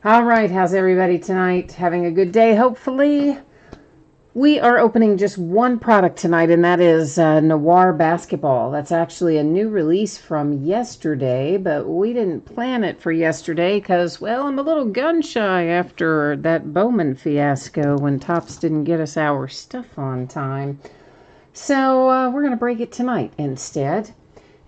All right, how's everybody tonight? Having a good day, hopefully. We are opening just one product tonight, and that is Noir Basketball. That's actually a new release from yesterday, but we didn't plan it for yesterday because, well, I'm a little gun shy after that Bowman fiasco when Topps didn't get us our stuff on time. So we're going to break it tonight instead.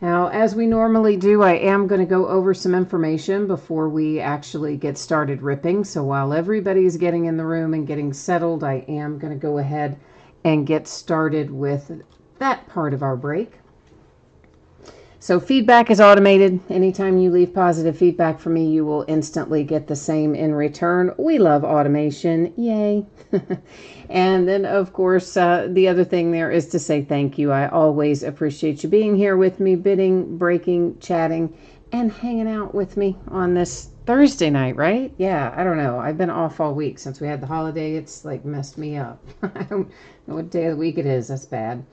Now, as we normally do, I am going to go over some information before we actually get started ripping. So while everybody's getting in the room and getting settled, I am going to go ahead and get started with that part of our break. So feedback is automated. Anytime you leave positive feedback for me, you will instantly get the same in return. We love automation. Yay. And then, of course, the other thing there is to say thank you. I always appreciate you being here with me, bidding, breaking, chatting, and hanging out with me on this Thursday night, right? Yeah, I don't know. I've been off all week since we had the holiday. It's like messed me up. I don't know what day of the week it is. That's bad.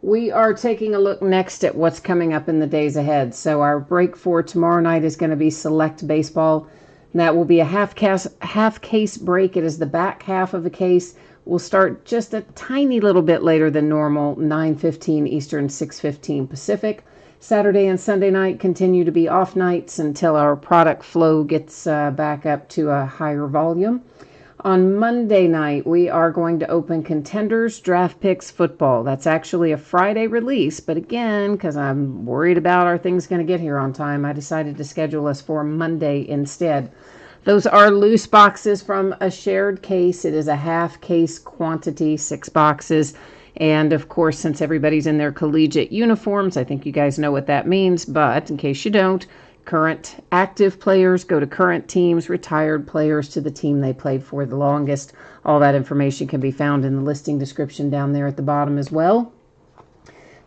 We are taking a look next at what's coming up in the days ahead. So our break for tomorrow night is going to be Select Baseball. And that will be a half case break. It is the back half of the case. We'll start just a tiny little bit later than normal, 9:15 Eastern, 6:15 Pacific. Saturday and Sunday night continue to be off nights until our product flow gets back up to a higher volume. On Monday night, we are going to open Contenders Draft Picks Football. That's actually a Friday release, but again, because I'm worried about our things going to get here on time, I decided to schedule us for Monday instead. Those are loose boxes from a shared case. It is a half case quantity, 6 boxes. And of course, since everybody's in their collegiate uniforms, I think you guys know what that means, but in case you don't, current active players go to current teams, retired players to the team they played for the longest. All that information can be found in the listing description down there at the bottom as well.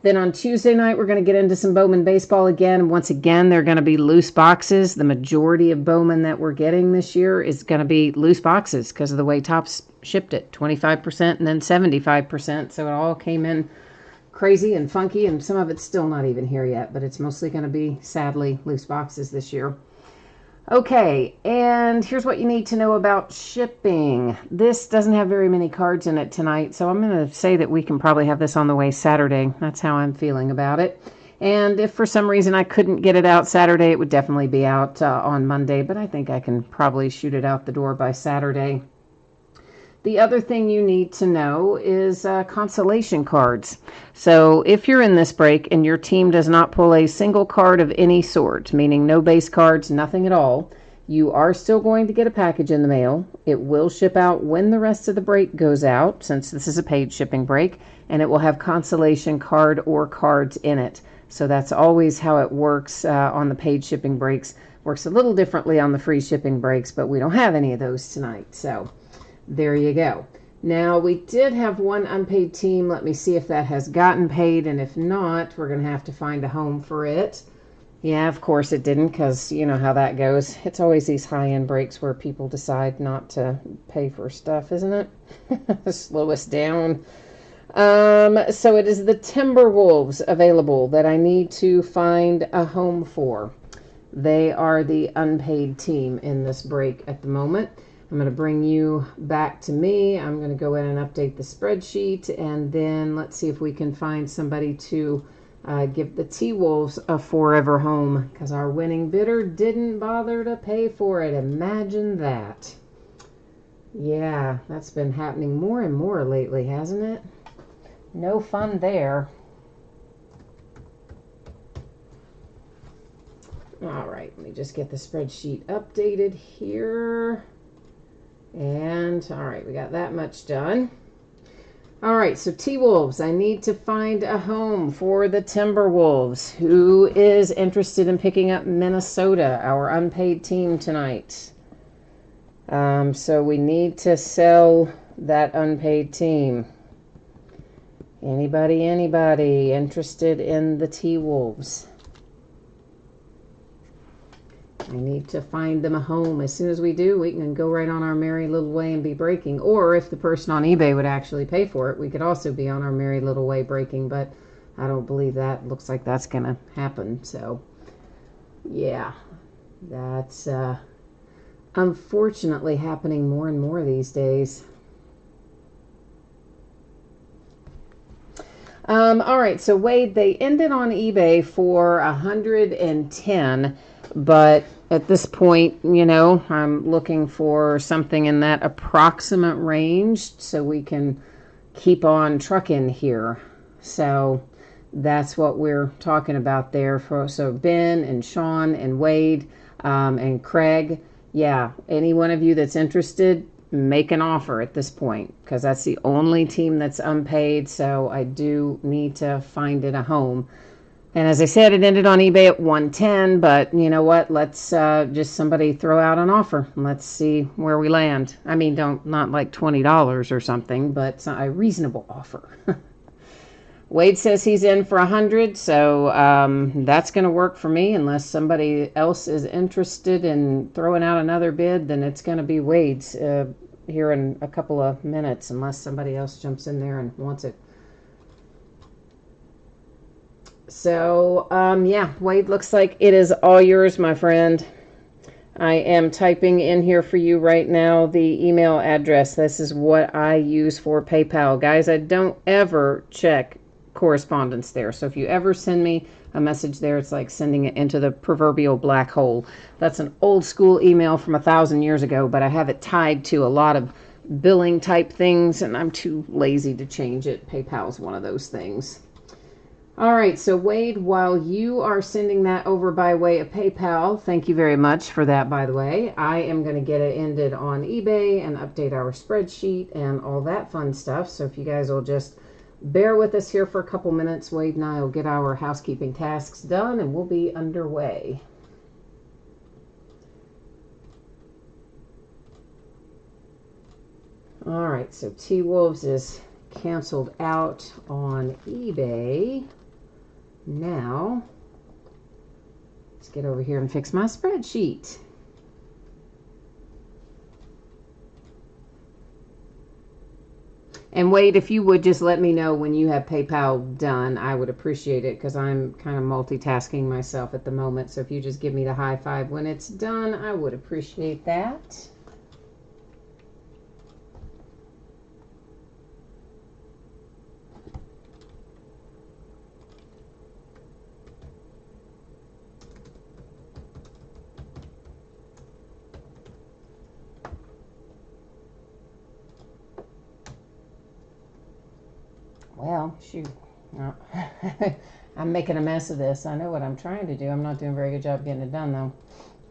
Then on Tuesday night, we're going to get into some Bowman baseball again. Once again, they're going to be loose boxes. The majority of Bowman that we're getting this year is going to be loose boxes because of the way Topps shipped it, 25% and then 75%. So it all came in crazy and funky, and some of it's still not even here yet, but it's mostly going to be, sadly, loose boxes this year. Okay, and here's what you need to know about shipping. This doesn't have very many cards in it tonight, so I'm going to say that we can probably have this on the way Saturday. That's how I'm feeling about it. And if for some reason I couldn't get it out Saturday, it would definitely be out on Monday, but I think I can probably shoot it out the door by Saturday. The other thing you need to know is consolation cards. So if you're in this break and your team does not pull a single card of any sort, meaning no base cards, nothing at all, you are still going to get a package in the mail. It will ship out when the rest of the break goes out, since this is a paid shipping break, and it will have consolation card or cards in it. So that's always how it works on the paid shipping breaks. Works a little differently on the free shipping breaks, but we don't have any of those tonight. So there you go. Now, we did have one unpaid team. Let me see if that has gotten paid, and if not, we're going to have to find a home for it. Yeah, of course it didn't, because you know how that goes. It's always these high-end breaks where people decide not to pay for stuff, isn't it? Slow us down. So it is the Timberwolves available that I need to find a home for. They are the unpaid team in this break at the moment. I'm going to bring you back to me. I'm going to go in and update the spreadsheet, and then let's see if we can find somebody to give the T-Wolves a forever home, because our winning bidder didn't bother to pay for it. Imagine that. Yeah, that's been happening more and more lately, hasn't it? No fun there. All right, let me just get the spreadsheet updated here. And, all right, we got that much done. All right, so T-Wolves, I need to find a home for the Timberwolves. Who is interested in picking up Minnesota, our unpaid team tonight? So we need to sell that unpaid team. Anybody interested in the T-Wolves? I need to find them a home. As soon as we do, we can go right on our merry little way and be breaking. Or if the person on eBay would actually pay for it, we could also be on our merry little way breaking. But I don't believe that. Looks like that's going to happen. So, yeah, that's unfortunately happening more and more these days. All right, so Wade, they ended on eBay for 110, but at this point, I'm looking for something in that approximate range so we can keep on trucking here. So that's what we're talking about there. So Ben and Sean and Wade and Craig, yeah, any one of you that's interested, make an offer at this point, because that's the only team that's unpaid. So I do need to find it a home. And as I said, it ended on eBay at 110, but you know what? Let's just somebody throw out an offer and let's see where we land. I mean, not like $20 or something, but a reasonable offer. Wade says he's in for 100, so that's going to work for me. Unless somebody else is interested in throwing out another bid, then it's going to be Wade's here in a couple of minutes, unless somebody else jumps in there and wants it. So, yeah, Wade, looks like it is all yours, my friend. I am typing in here for you right now the email address. This is what I use for PayPal. Guys, I don't ever check correspondence there. So if you ever send me a message there, it's like sending it into the proverbial black hole. That's an old school email from 1,000 years ago, but I have it tied to a lot of billing type things, and I'm too lazy to change it. PayPal's one of those things. All right, so Wade, while you are sending that over by way of PayPal, thank you very much for that, by the way. I am going to get it ended on eBay and update our spreadsheet and all that fun stuff. So if you guys will just bear with us here for a couple minutes, Wade and I will get our housekeeping tasks done and we'll be underway. All right, so T-Wolves is canceled out on eBay. Now, let's get over here and fix my spreadsheet. And Wade, if you would just let me know when you have PayPal done, I would appreciate it, because I'm kind of multitasking myself at the moment. So if you just give me the high five when it's done, I would appreciate that. Well, shoot. No. I'm making a mess of this. I know what I'm trying to do. I'm not doing a very good job getting it done, though.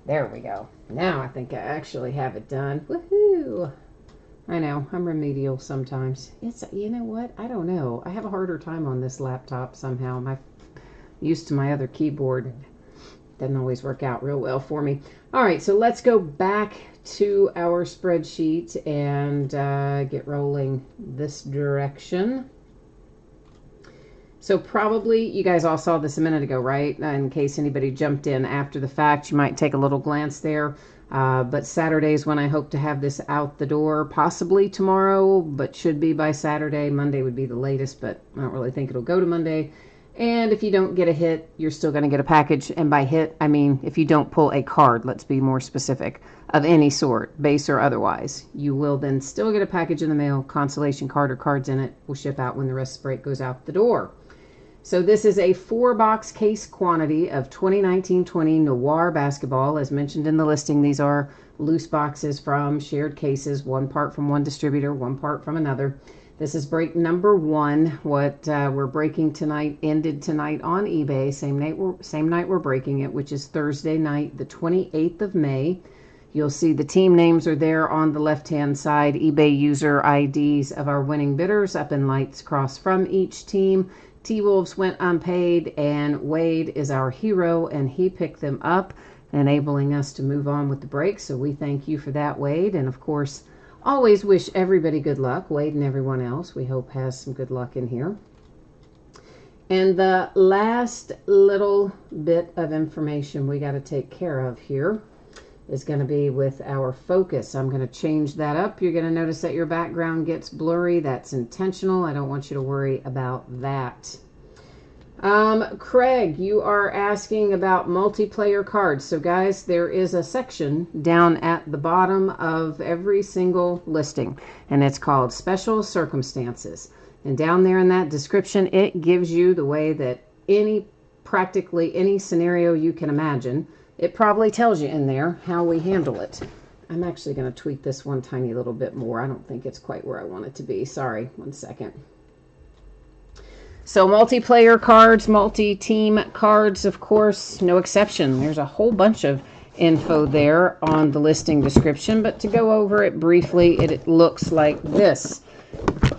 There we go. Now I think I actually have it done. Woohoo! I know, I'm remedial sometimes. You know what? I don't know. I have a harder time on this laptop somehow. I'm used to my other keyboard. Doesn't always work out real well for me. All right, so let's go back to our spreadsheet and get rolling this direction. So probably you guys all saw this a minute ago, right? In case anybody jumped in after the fact, you might take a little glance there. But Saturday's when I hope to have this out the door, possibly tomorrow, but should be by Saturday. Monday would be the latest, but I don't really think it'll go to Monday. And if you don't get a hit, you're still going to get a package. And by hit, I mean if you don't pull a card, let's be more specific, of any sort, base or otherwise, you will then still get a package in the mail. Consolation card or cards in it will ship out when the rest of the break goes out the door. So this is a 4-box case quantity of 2019-20 Noir basketball. As mentioned in the listing, these are loose boxes from shared cases, one part from one distributor, one part from another. This is break number 1. What we're breaking tonight ended tonight on eBay. Same night we're breaking it, which is Thursday night, the 28th of May. You'll see the team names are there on the left-hand side, eBay user IDs of our winning bidders up in lights across from each team. T-Wolves went unpaid, and Wade is our hero, and he picked them up, enabling us to move on with the break. So we thank you for that, Wade. And, of course, always wish everybody good luck. Wade and everyone else, we hope, has some good luck in here. And the last little bit of information we got to take care of here is going to be with our focus. I'm going to change that up. You're going to notice that your background gets blurry. That's intentional. I don't want you to worry about that. Craig, you are asking about multiplayer cards. So guys, there is a section down at the bottom of every single listing, and it's called Special Circumstances. And down there in that description, it gives you the way that practically any scenario you can imagine. It probably tells you in there how we handle it. I'm actually going to tweak this one tiny little bit more. I don't think it's quite where I want it to be. Sorry, 1 second. So multiplayer cards, multi-team cards, of course, no exception. There's a whole bunch of info there on the listing description, but to go over it briefly, it looks like this.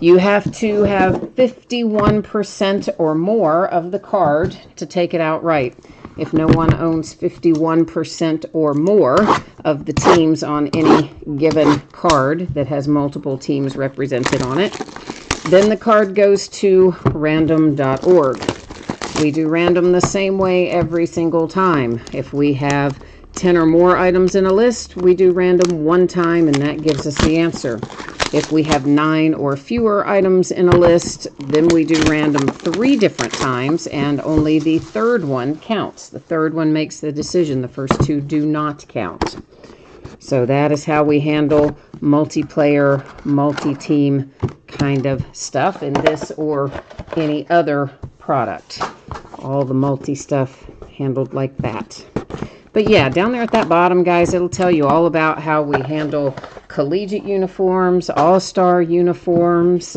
You have to have 51% or more of the card to take it outright. If no one owns 51% or more of the teams on any given card that has multiple teams represented on it, then the card goes to random.org. We do random the same way every single time. If we have 10 or more items in a list, we do random 1 time, and that gives us the answer. If we have 9 or fewer items in a list, then we do random 3 different times, and only the 3rd one counts. The 3rd one makes the decision. The first 2 do not count. So that is how we handle multiplayer, multi-team kind of stuff in this or any other product. All the multi stuff handled like that. But yeah, down there at that bottom, guys, it'll tell you all about how we handle collegiate uniforms, all-star uniforms,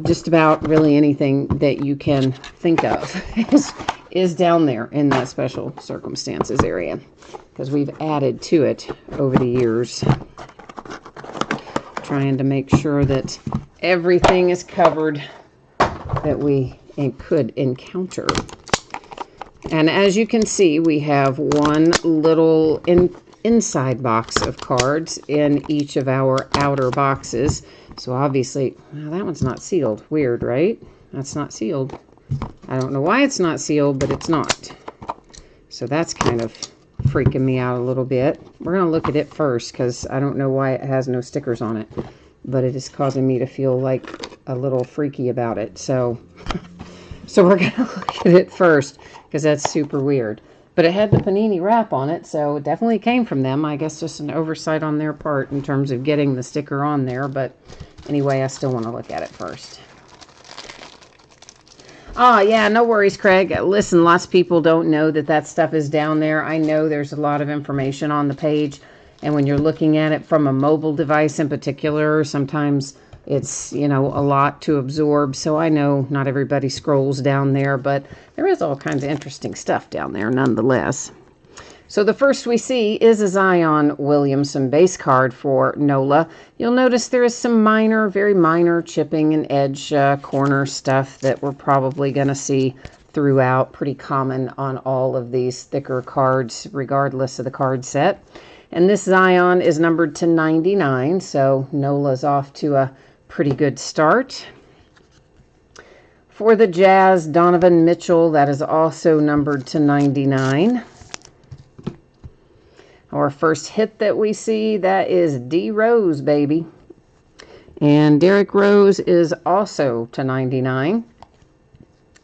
just about really anything that you can think of is down there in that special circumstances area, because we've added to it over the years, trying to make sure that everything is covered that we could encounter. And as you can see, we have one little inside box of cards in each of our outer boxes. So obviously, well, that one's not sealed. Weird, right? That's not sealed. I don't know why it's not sealed, but it's not. So that's kind of freaking me out a little bit. We're going to look at it first because I don't know why it has no stickers on it, but it is causing me to feel like a little freaky about it. So we're going to look at it first because that's super weird. But it had the Panini wrap on it, so it definitely came from them. I guess just an oversight on their part in terms of getting the sticker on there. But anyway, I still want to look at it first. Oh, yeah, no worries, Craig. Listen, lots of people don't know that that stuff is down there. I know there's a lot of information on the page, and when you're looking at it from a mobile device in particular, sometimes it's, a lot to absorb. So I know not everybody scrolls down there, but there is all kinds of interesting stuff down there nonetheless. So the first we see is a Zion Williamson base card for NOLA. You'll notice there is some very minor chipping and edge corner stuff that we're probably going to see throughout. Pretty common on all of these thicker cards, regardless of the card set. And this Zion is numbered to 99, so NOLA's off to a pretty good start. For the Jazz, Donovan Mitchell, that is also numbered to 99. Our first hit that we see, that is D. Rose, baby. And Derrick Rose is also to 99.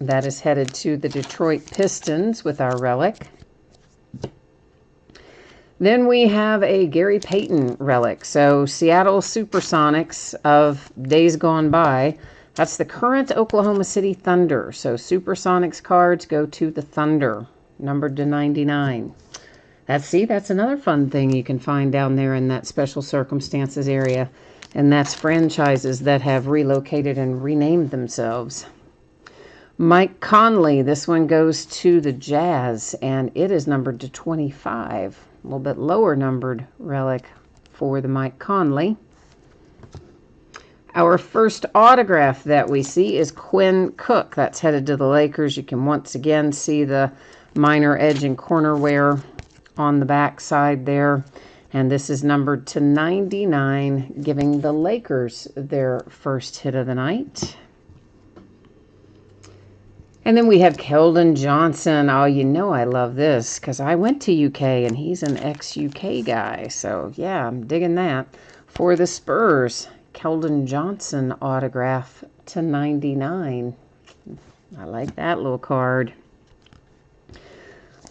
That is headed to the Detroit Pistons with our relic. Then we have a Gary Payton relic. So Seattle Supersonics of days gone by. That's the current Oklahoma City Thunder. So Supersonics cards go to the Thunder, numbered to 99. That's another fun thing you can find down there in that special circumstances area. And that's franchises that have relocated and renamed themselves. Mike Conley, this one goes to the Jazz, and it is numbered to 25. A little bit lower numbered relic for the Mike Conley. Our first autograph that we see is Quinn Cook. That's headed to the Lakers. You can once again see the minor edge and corner wear on the back side there. And this is numbered to 99, giving the Lakers their first hit of the night. And then we have Keldon Johnson. Oh, I love this because I went to UK and he's an ex-UK guy. So, yeah, I'm digging that. For the Spurs, Keldon Johnson autograph to 99. I like that little card.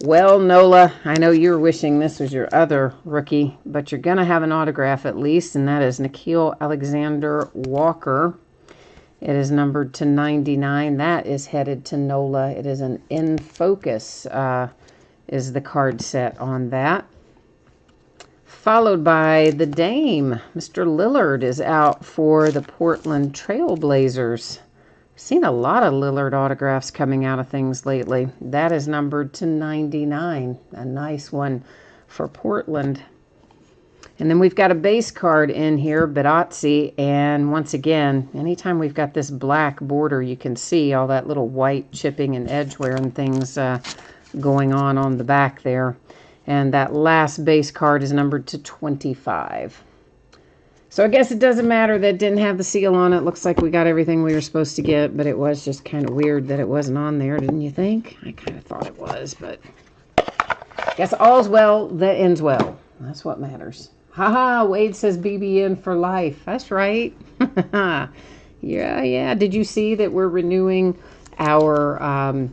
Well, Nola, I know you're wishing this was your other rookie, but you're going to have an autograph at least, and that is Nickeil Alexander-Walker. It is numbered to 99. That is headed to Nola. It is an In Focus is the card set on that. Followed by the Dame. Mr. Lillard is out for the Portland Trail Blazers. Seen a lot of Lillard autographs coming out of things lately. That is numbered to 99. A nice one for Portland. And then we've got a base card in here, Barotzy. And once again, anytime we've got this black border, you can see all that little white chipping and edge wear and things going on the back there. And that last base card is numbered to 25. So I guess it doesn't matter that it didn't have the seal on it. Looks like we got everything we were supposed to get, but it was just kind of weird that it wasn't on there, didn't you think? I kind of thought it was, but I guess all's well that ends well. That's what matters. Haha, Wade says BBN for life. That's right. Yeah. Did you see that we're renewing our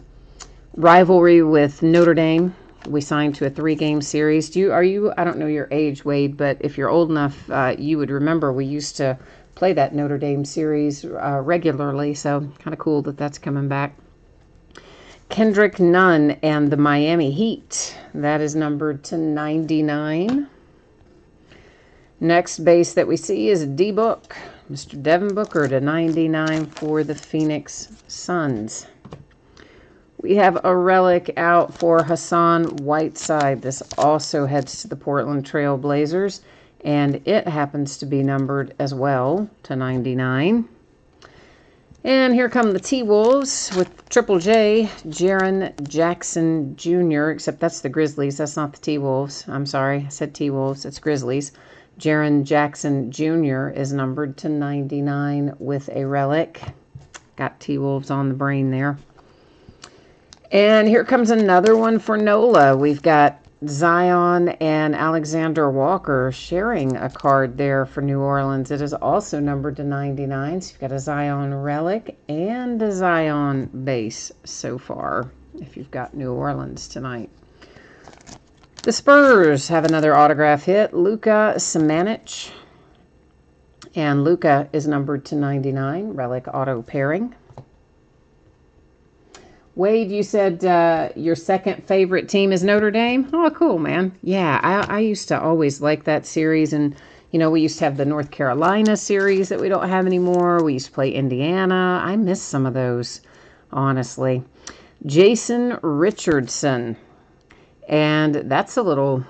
rivalry with Notre Dame? We signed to a 3-game series. I don't know your age, Wade, but if you're old enough, you would remember we used to play that Notre Dame series regularly, so kind of cool that that's coming back. Kendrick Nunn and the Miami Heat. That is numbered to 99. Next base that we see is D-Book. Mr. Devin Booker to 99 for the Phoenix Suns. We have a relic out for Hassan Whiteside. This also heads to the Portland Trail Blazers, and it happens to be numbered as well to 99. And here come the T-Wolves with Triple J, Jaren Jackson Jr., except that's the Grizzlies. That's not the T-Wolves. I'm sorry, I said T-Wolves. It's Grizzlies. Jaren Jackson Jr. is numbered to 99 with a relic. Got T-Wolves on the brain there. And here comes another one for Nola. We've got Zion and Alexander Walker sharing a card there for New Orleans. It is also numbered to 99. So you've got a Zion relic and a Zion base so far, if you've got New Orleans tonight. The Spurs have another autograph hit, Luka Samanic. And Luka is numbered to 99, relic auto pairing. Wade, you said your second favorite team is Notre Dame? Oh, cool, man. Yeah, I used to always like that series. And, you know, we used to have the North Carolina series that we don't have anymore. We used to play Indiana. I miss some of those, honestly. Jason Richardson. And that's a little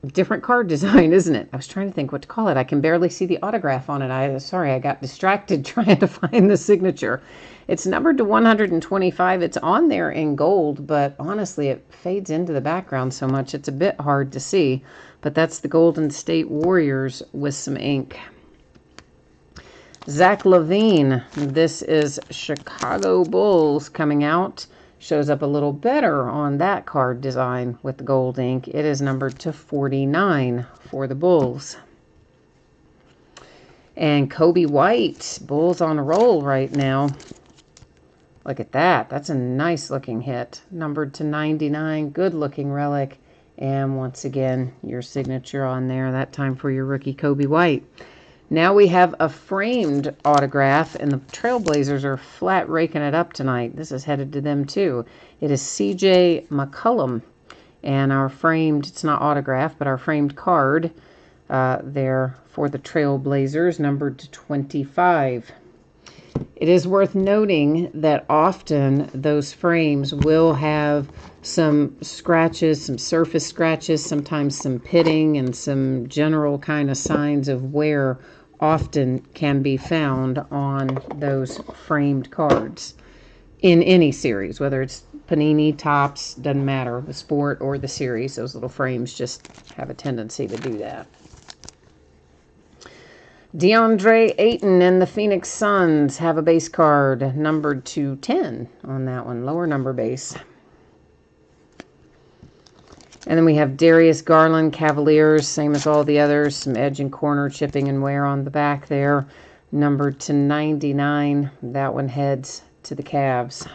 different card design, isn't it? I was trying to think what to call it. I can barely see the autograph on it. Sorry, I got distracted trying to find the signature. It's numbered to 125. It's on there in gold, but honestly, it fades into the background so much it's a bit hard to see. But that's the Golden State Warriors with some ink. Zach LaVine. This is Chicago Bulls coming out. Shows up a little better on that card design with the gold ink. It is numbered to 49 for the Bulls. And Kobe White. Bulls on a roll right now. Look at that. That's a nice looking hit. Numbered to 99. Good looking relic. And once again, your signature on there. That time for your rookie Kobe White. Now we have a framed autograph, and the Trailblazers are flat raking it up tonight. This is headed to them too. It is CJ McCollum. And our framed, it's not autograph, but our framed card there for the Trailblazers, numbered to 25. It is worth noting that often those frames will have some scratches, some surface scratches, sometimes some pitting, and some general kind of signs of wear often can be found on those framed cards in any series, whether it's Panini, Topps, doesn't matter, the sport or the series. Those little frames just have a tendency to do that. DeAndre Ayton and the Phoenix Suns have a base card numbered to 10 on that one, lower number base. And then we have Darius Garland, Cavaliers, same as all the others, some edge and corner chipping and wear on the back there. numbered to 99. That one heads to the Cavs.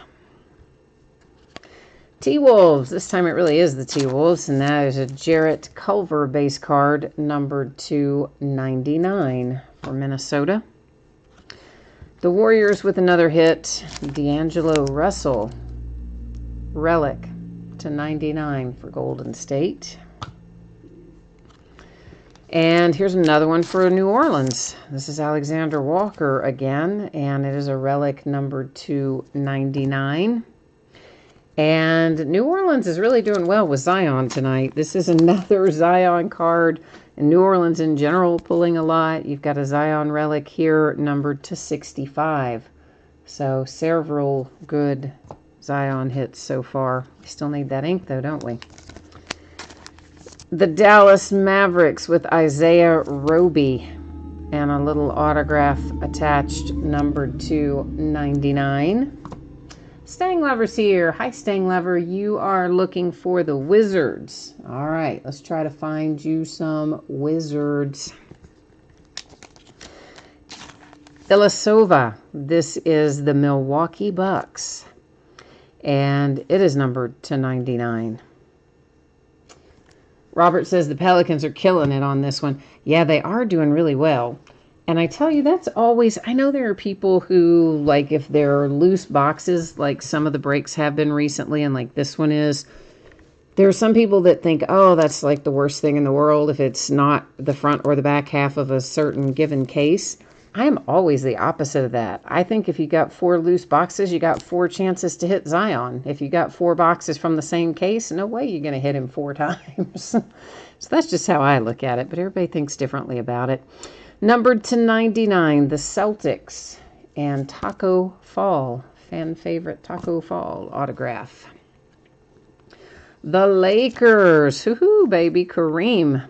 T-Wolves. This time it really is the T-Wolves, and that is a Jarrett Culver base card numbered to 99 for Minnesota. The Warriors with another hit. D'Angelo Russell relic to 99 for Golden State. And here's another one for New Orleans. This is Alexander Walker again, and it is a relic numbered to 99. And New Orleans is really doing well with Zion tonight. This is another Zion card. And New Orleans in general pulling a lot. You've got a Zion relic here numbered to 65. So several good Zion hits so far. We still need that ink though, don't we? The Dallas Mavericks with Isaiah Roby and a little autograph attached numbered to 99. Stang Lover's here. Hi, Stang Lover. You are looking for the Wizards. All right, let's try to find you some Wizards. Ilyasova. This is the Milwaukee Bucks, and it is numbered to 99. Robert says the Pelicans are killing it on this one. Yeah, they are doing really well. And I tell you, that's always, I know there are people who, like, if they're loose boxes, like some of the breaks have been recently, and like this one is, there are some people that think, oh, that's like the worst thing in the world if it's not the front or the back half of a certain given case. I am always the opposite of that. I think if you got 4 loose boxes, you got 4 chances to hit Zion. If you got 4 boxes from the same case, no way you're going to hit him 4 times. So that's just how I look at it, but everybody thinks differently about it. Numbered to 99, the Celtics and Taco Fall, fan favorite Taco Fall autograph. The Lakers, hoo-hoo, baby, Kareem.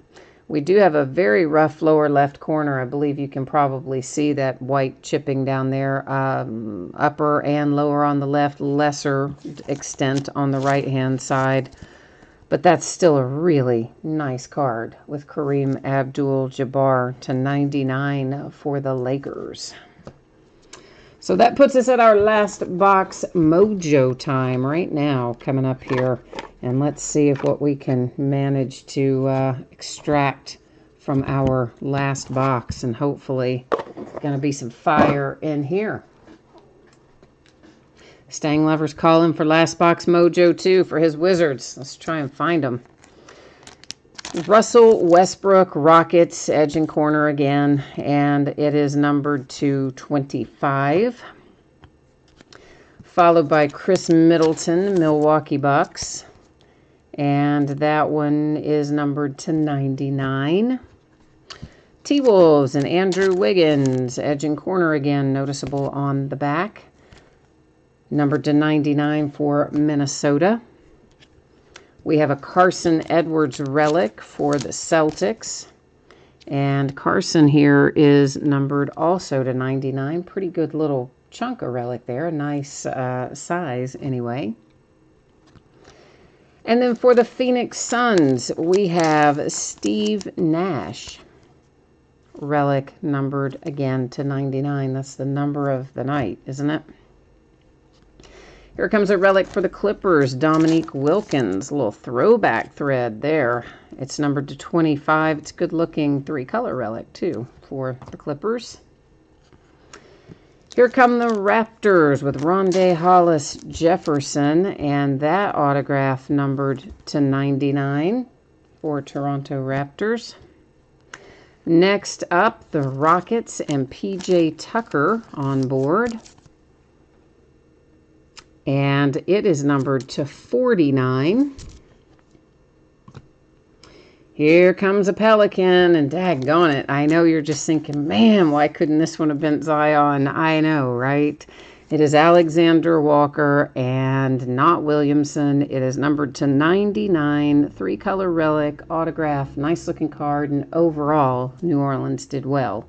We do have a very rough lower left corner. I believe you can probably see that white chipping down there, upper and lower on the left, lesser extent on the right-hand side. But that's still a really nice card with Kareem Abdul-Jabbar to 99 for the Lakers. So that puts us at our last box mojo time right now coming up here. And let's see if what we can manage to extract from our last box. And hopefully going to be some fire in here. Stang Lover's calling for last box mojo too for his Wizards. Let's try and find them. Russell Westbrook Rockets, edge and corner again, and it is numbered to 25. Followed by Chris Middleton, Milwaukee Bucks, and that one is numbered to 99. T-Wolves and Andrew Wiggins, edge and corner again, noticeable on the back. Numbered to 99 for Minnesota. We have a Carson Edwards relic for the Celtics. And Carson here is numbered also to 99. Pretty good little chunk of relic there. A nice size anyway. And then for the Phoenix Suns, we have Steve Nash. Relic numbered again to 99. That's the number of the night, isn't it? Here comes a relic for the Clippers, Dominique Wilkins. A little throwback thread there. It's numbered to 25. It's a good-looking 3-color relic, too, for the Clippers. Here come the Raptors with Rondae Hollis Jefferson, and that autograph numbered to 99 for Toronto Raptors. Next up, the Rockets and PJ Tucker on board. And it is numbered to 49. Here comes a Pelican, and daggone it, I know you're just thinking, man, why couldn't this one have been Zion? I know, right? It is Alexander Walker and not Williamson. It is numbered to 99, 3-color relic, autograph, nice-looking card, and overall, New Orleans did well.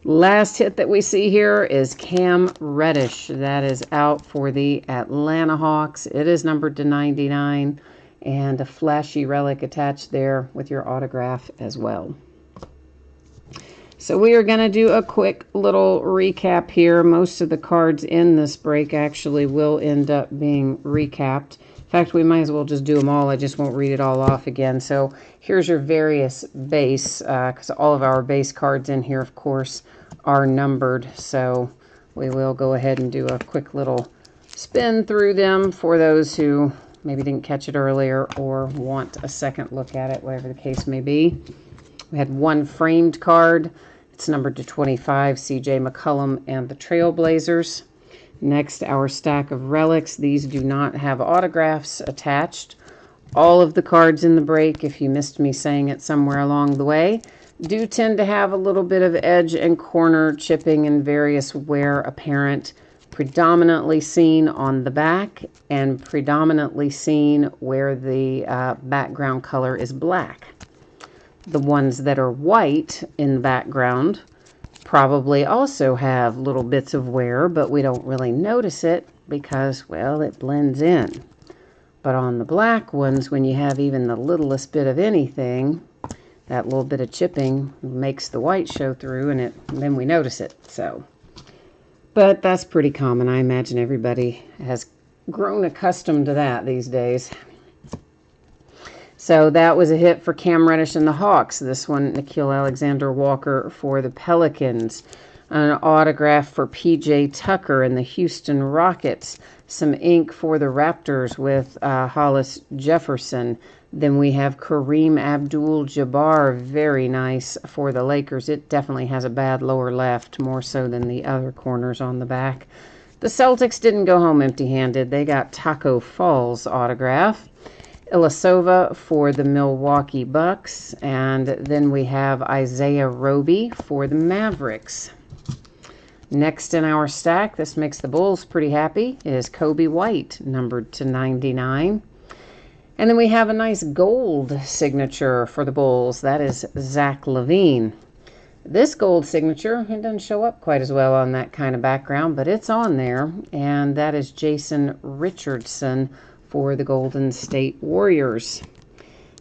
Last hit that we see here is Cam Reddish. That is out for the Atlanta Hawks. It is numbered to 99 and a flashy relic attached there with your autograph as well. So we are going to do a quick little recap here. Most of the cards in this break actually will end up being recapped. In fact, we might as well just do them all. I just won't read it all off again. So here's your various base, because all of our base cards in here, of course, are numbered. So we will go ahead and do a quick little spin through them for those who maybe didn't catch it earlier or want a second look at it, whatever the case may be. We had one framed card. It's numbered to 25, C.J. McCollum and the Trailblazers. Next, our stack of relics. These do not have autographs attached. All of the cards in the break, if you missed me saying it somewhere along the way, do tend to have a little bit of edge and corner chipping and various wear apparent, predominantly seen on the back and predominantly seen where the background color is black. The ones that are white in the background probably also have little bits of wear, but we don't really notice it because, well, it blends in. But on the black ones, when you have even the littlest bit of anything, that little bit of chipping makes the white show through, and then we notice it. So, but that's pretty common. I imagine everybody has grown accustomed to that these days. So that was a hit for Cam Reddish and the Hawks. This one, Nickeil Alexander-Walker for the Pelicans. An autograph for P.J. Tucker and the Houston Rockets. Some ink for the Raptors with Hollis Jefferson. Then we have Kareem Abdul-Jabbar, very nice for the Lakers. It definitely has a bad lower left, more so than the other corners on the back. The Celtics didn't go home empty-handed. They got Taco Fall's autograph. Ilyasova for the Milwaukee Bucks, and then we have Isaiah Roby for the Mavericks. Next in our stack, this makes the Bulls pretty happy, is Kobe White, numbered to 99. And then we have a nice gold signature for the Bulls. That is Zach LaVine. This gold signature, it doesn't show up quite as well on that kind of background, but it's on there, and that is Jason Richardson for the Golden State Warriors.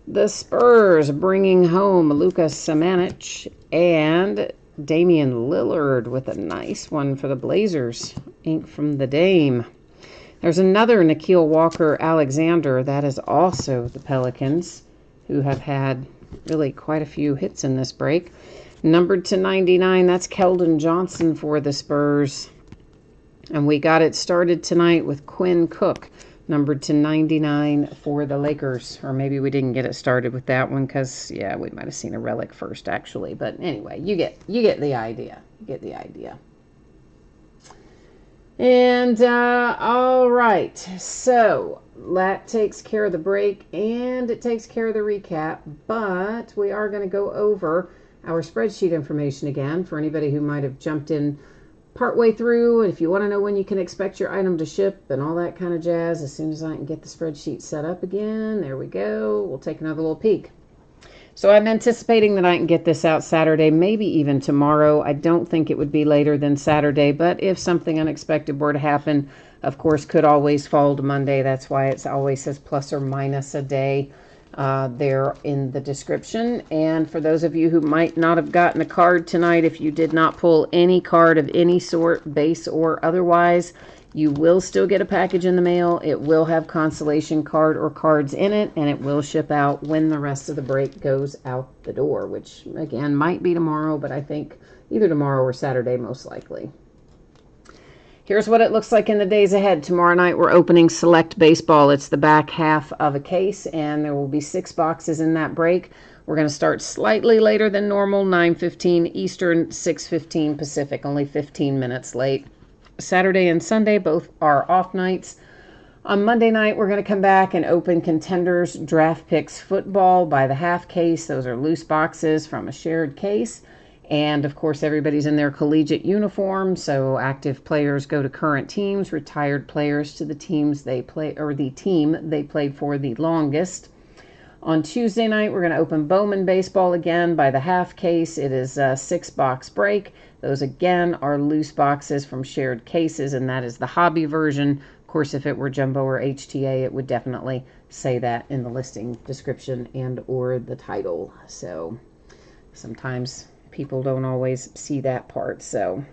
The Spurs bringing home Luka Samanic and Damian Lillard with a nice one for the Blazers. Ink from the Dame. There's another Nickeil Walker-Alexander. That is also the Pelicans, who have had really quite a few hits in this break. Numbered to 99, that's Keldon Johnson for the Spurs. And we got it started tonight with Quinn Cook, numbered to 99 for the Lakers. Or maybe we didn't get it started with that one because, yeah, we might have seen a relic first, actually. But anyway, you get the idea. You get the idea. And, all right. So, that takes care of the break, and it takes care of the recap. But we are going to go over our spreadsheet information again for anybody who might have jumped in partway through. If you want to know when you can expect your item to ship and all that kind of jazz, as soon as I can get the spreadsheet set up again, there we go. We'll take another little peek. So I'm anticipating that I can get this out Saturday, maybe even tomorrow. I don't think it would be later than Saturday, but if something unexpected were to happen, of course, could always fall to Monday. That's why it always says plus or minus a day there in the description. And for those of you who might not have gotten a card tonight, if you did not pull any card of any sort, base or otherwise, you will still get a package in the mail. It will have consolation card or cards in it, and it will ship out when the rest of the break goes out the door, which, again, might be tomorrow, but I think either tomorrow or Saturday most likely. Here's what it looks like in the days ahead. Tomorrow night, we're opening Select Baseball. It's the back half of a case, and there will be 6 boxes in that break. We're going to start slightly later than normal, 9:15 Eastern, 6:15 Pacific, only 15 minutes late. Saturday and Sunday both are off nights. On Monday night, we're going to come back and open Contenders Draft Picks Football by the half case. Those are loose boxes from a shared case. And, of course, everybody's in their collegiate uniform, so active players go to current teams, retired players to the teams they play, or the team they played for the longest. On Tuesday night, we're going to open Bowman Baseball again by the half case. It is a 6-box break. Those, again, are loose boxes from shared cases, and that is the hobby version. Of course, if it were Jumbo or HTA, it would definitely say that in the listing description and or the title. So sometimes people don't always see that part. So,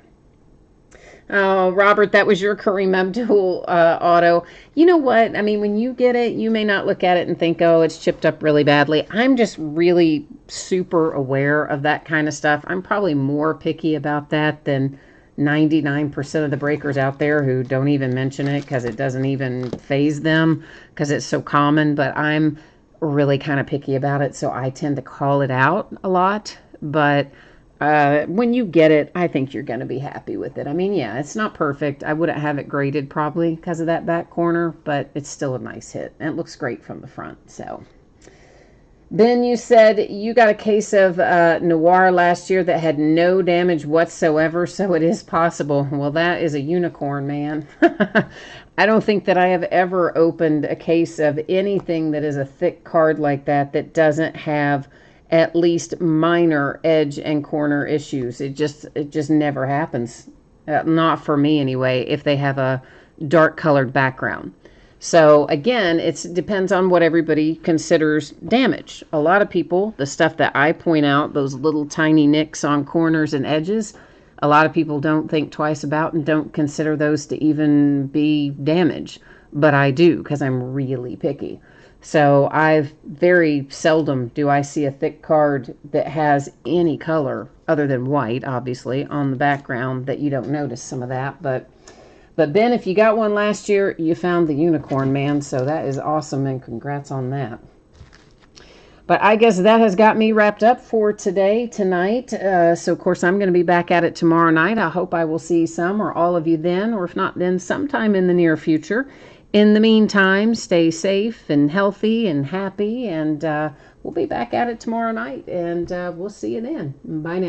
oh, Robert, that was your Kareem Abdul auto. You know what? I mean, when you get it, you may not look at it and think, oh, it's chipped up really badly. I'm just really super aware of that kind of stuff. I'm probably more picky about that than 99% of the breakers out there who don't even mention it because it doesn't even faze them because it's so common. But I'm really kind of picky about it, so I tend to call it out a lot. But when you get it, I think you're going to be happy with it. I mean, yeah, it's not perfect. I wouldn't have it graded probably because of that back corner, but it's still a nice hit. And it looks great from the front. So, Ben, you said you got a case of Noir last year that had no damage whatsoever, so it is possible. Well, that is a unicorn, man. I don't think that I have ever opened a case of anything that is a thick card like that that doesn't have at least minor edge and corner issues. It just never happens. Not for me anyway, if they have a dark colored background. So again, it depends on what everybody considers damage. A lot of people, the stuff that I point out, those little tiny nicks on corners and edges, a lot of people don't think twice about and don't consider those to even be damage. But I do because I'm really picky. So I've very seldom do I see a thick card that has any color other than white, obviously, on the background that you don't notice some of that. But Ben, if you got one last year, you found the unicorn, man. So that is awesome, and congrats on that. But I guess that has got me wrapped up for tonight. So, of course, I'm going to be back at it tomorrow night. I hope I will see some or all of you then, or if not then, sometime in the near future. In the meantime, stay safe and healthy and happy, and we'll be back at it tomorrow night, and we'll see you then. Bye now.